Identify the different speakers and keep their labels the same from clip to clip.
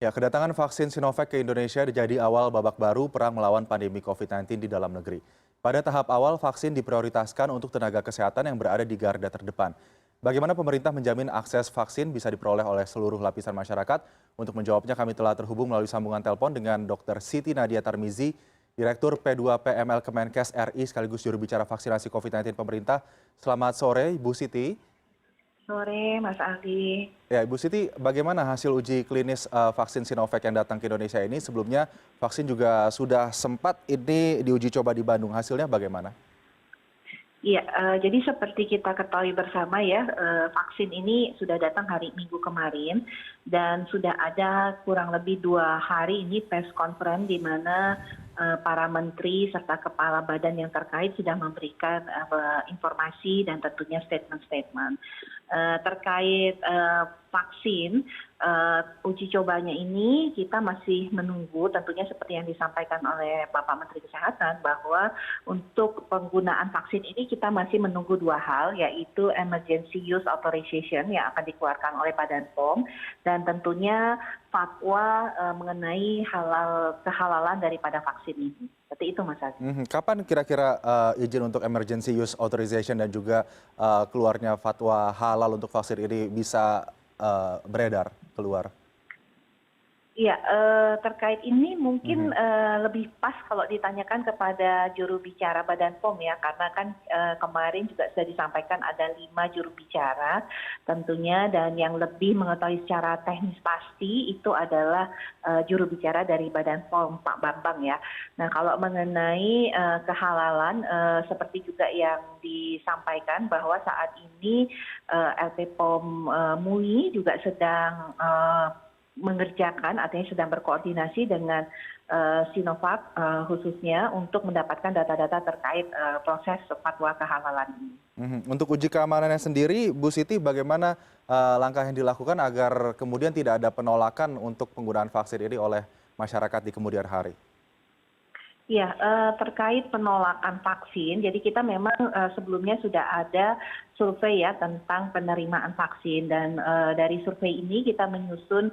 Speaker 1: Ya, kedatangan vaksin Sinovac ke Indonesia jadi awal babak baru perang melawan pandemi COVID-19 di dalam negeri. Pada tahap awal, vaksin diprioritaskan untuk tenaga kesehatan yang berada di garda terdepan. Bagaimana pemerintah menjamin akses vaksin bisa diperoleh oleh seluruh lapisan masyarakat? Untuk menjawabnya, kami telah terhubung melalui sambungan telepon dengan Dr. Siti Nadia Tarmizi, Direktur P2PML Kemenkes RI sekaligus juru bicara vaksinasi COVID-19 pemerintah. Selamat sore, Ibu Siti.
Speaker 2: Sore, Mas Aldi.
Speaker 1: Ya, Ibu Siti, bagaimana hasil uji klinis vaksin Sinovac yang datang ke Indonesia ini? Sebelumnya vaksin juga sudah sempat ini diuji coba di Bandung. Hasilnya bagaimana?
Speaker 2: Iya, jadi seperti kita ketahui bersama ya, vaksin ini sudah datang hari Minggu kemarin dan sudah ada kurang lebih 2 hari ini press conference di mana para menteri serta kepala badan yang terkait sudah memberikan informasi dan tentunya statement-statement terkait vaksin. Uji cobanya ini kita masih menunggu tentunya seperti yang disampaikan oleh Bapak Menteri Kesehatan bahwa untuk penggunaan vaksin ini kita masih menunggu 2 hal, yaitu emergency use authorization yang akan dikeluarkan oleh Badan POM dan tentunya fatwa mengenai kehalalan daripada vaksin ini. Seperti itu, Mas Adi.
Speaker 1: Kapan kira-kira izin untuk emergency use authorization dan juga keluarnya fatwa halal untuk vaksin ini bisa beredar keluar?
Speaker 2: Iya, terkait ini mungkin lebih pas kalau ditanyakan kepada juru bicara Badan POM ya, karena kan kemarin juga sudah disampaikan ada 5 juru bicara tentunya, dan yang lebih mengetahui secara teknis pasti itu adalah juru bicara dari Badan POM, Pak Bambang ya. Nah, kalau mengenai kehalalan seperti juga yang disampaikan bahwa saat ini LP POM MUI juga sedang mengerjakan, artinya sedang berkoordinasi dengan Sinovac khususnya untuk mendapatkan data-data terkait proses fatwa kehalalan ini.
Speaker 1: Untuk uji keamanannya sendiri, Bu Siti, bagaimana langkah yang dilakukan agar kemudian tidak ada penolakan untuk penggunaan vaksin ini oleh masyarakat di kemudian hari?
Speaker 2: Ya, terkait penolakan vaksin, jadi kita memang sebelumnya sudah ada survei ya tentang penerimaan vaksin dan dari survei ini kita menyusun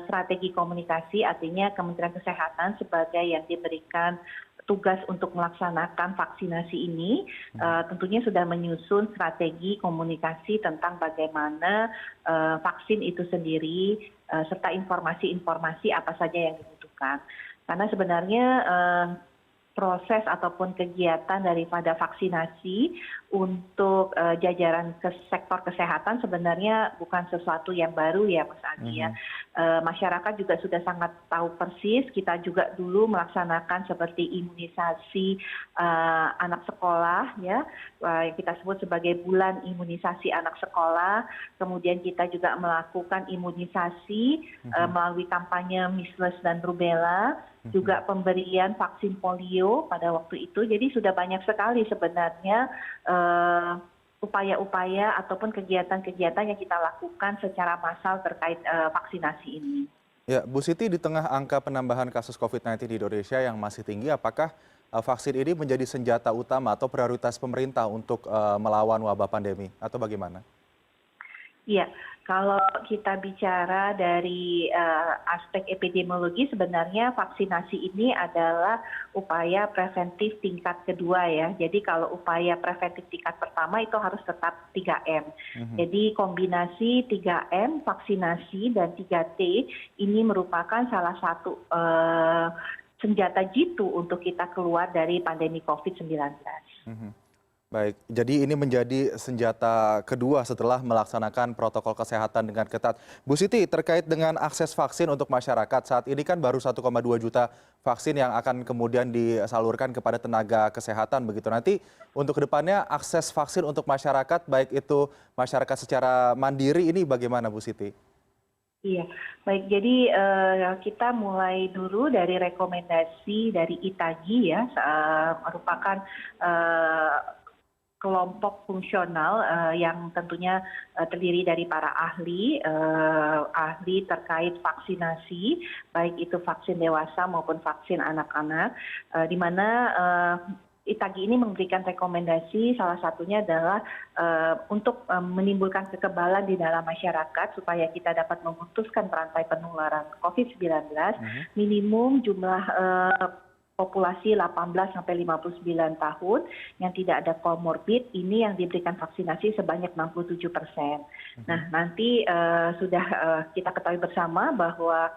Speaker 2: strategi komunikasi, artinya Kementerian Kesehatan sebagai yang diberikan tugas untuk melaksanakan vaksinasi ini tentunya sudah menyusun strategi komunikasi tentang bagaimana vaksin itu sendiri serta informasi-informasi apa saja yang dibutuhkan. Karena sebenarnya proses ataupun kegiatan daripada vaksinasi untuk jajaran sektor kesehatan sebenarnya bukan sesuatu yang baru ya Mas Adi ya. Masyarakat juga sudah sangat tahu persis, kita juga dulu melaksanakan seperti imunisasi anak sekolah ya, yang kita sebut sebagai bulan imunisasi anak sekolah, kemudian kita juga melakukan imunisasi melalui kampanye measles dan rubella, juga pemberian vaksin polio pada waktu itu. Jadi sudah banyak sekali sebenarnya upaya-upaya ataupun kegiatan-kegiatan yang kita lakukan secara massal terkait vaksinasi ini.
Speaker 1: Ya, Bu Siti, di tengah angka penambahan kasus COVID-19 di Indonesia yang masih tinggi, apakah vaksin ini menjadi senjata utama atau prioritas pemerintah untuk melawan wabah pandemi atau bagaimana?
Speaker 2: Iya, kalau kita bicara dari aspek epidemiologi, sebenarnya vaksinasi ini adalah upaya preventif tingkat kedua ya. Jadi kalau upaya preventif tingkat pertama itu harus tetap 3M. Jadi kombinasi 3M, vaksinasi, dan 3T ini merupakan salah satu senjata jitu untuk kita keluar dari pandemi COVID-19.
Speaker 1: Baik, jadi ini menjadi senjata kedua setelah melaksanakan protokol kesehatan dengan ketat. Bu Siti, terkait dengan akses vaksin untuk masyarakat, saat ini kan baru 1,2 juta vaksin yang akan kemudian disalurkan kepada tenaga kesehatan begitu. Nanti untuk kedepannya akses vaksin untuk masyarakat, baik itu masyarakat secara mandiri, ini bagaimana Bu Siti?
Speaker 2: Iya, baik. Jadi kita mulai dulu dari rekomendasi dari ITAGI ya, merupakan kelompok fungsional yang tentunya terdiri dari para ahli terkait vaksinasi, baik itu vaksin dewasa maupun vaksin anak-anak, di mana Itagi ini memberikan rekomendasi salah satunya adalah untuk menimbulkan kekebalan di dalam masyarakat supaya kita dapat memutuskan rantai penularan COVID-19, minimum jumlah populasi 18 sampai 59 tahun yang tidak ada komorbid ini yang diberikan vaksinasi sebanyak 67%. Nah, nanti sudah kita ketahui bersama bahwa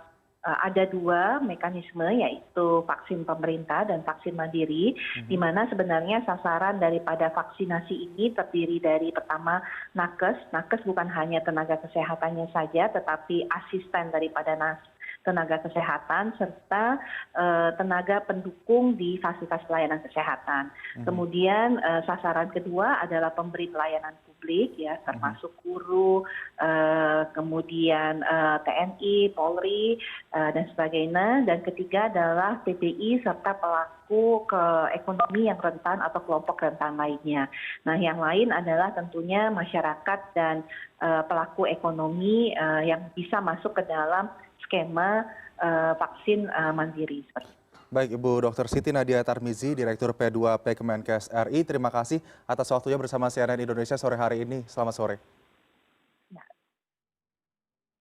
Speaker 2: ada dua mekanisme, yaitu vaksin pemerintah dan vaksin mandiri, di mana sebenarnya sasaran daripada vaksinasi ini terdiri dari pertama nakes. Nakes bukan hanya tenaga kesehatannya saja, tetapi asisten daripada tenaga kesehatan serta tenaga pendukung di fasilitas pelayanan kesehatan. Kemudian sasaran kedua adalah pemberi pelayanan publik, ya, termasuk guru, kemudian TNI, Polri, dan sebagainya. Dan ketiga adalah PBI serta pelaku ekonomi yang rentan atau kelompok rentan lainnya. Nah, yang lain adalah tentunya masyarakat dan pelaku ekonomi yang bisa masuk ke dalam skema vaksin mandiri.
Speaker 1: Baik, Ibu Dr. Siti Nadia Tarmizi, Direktur P2P Kemenkes RI. Terima kasih atas waktunya bersama CNN Indonesia sore hari ini. Selamat sore.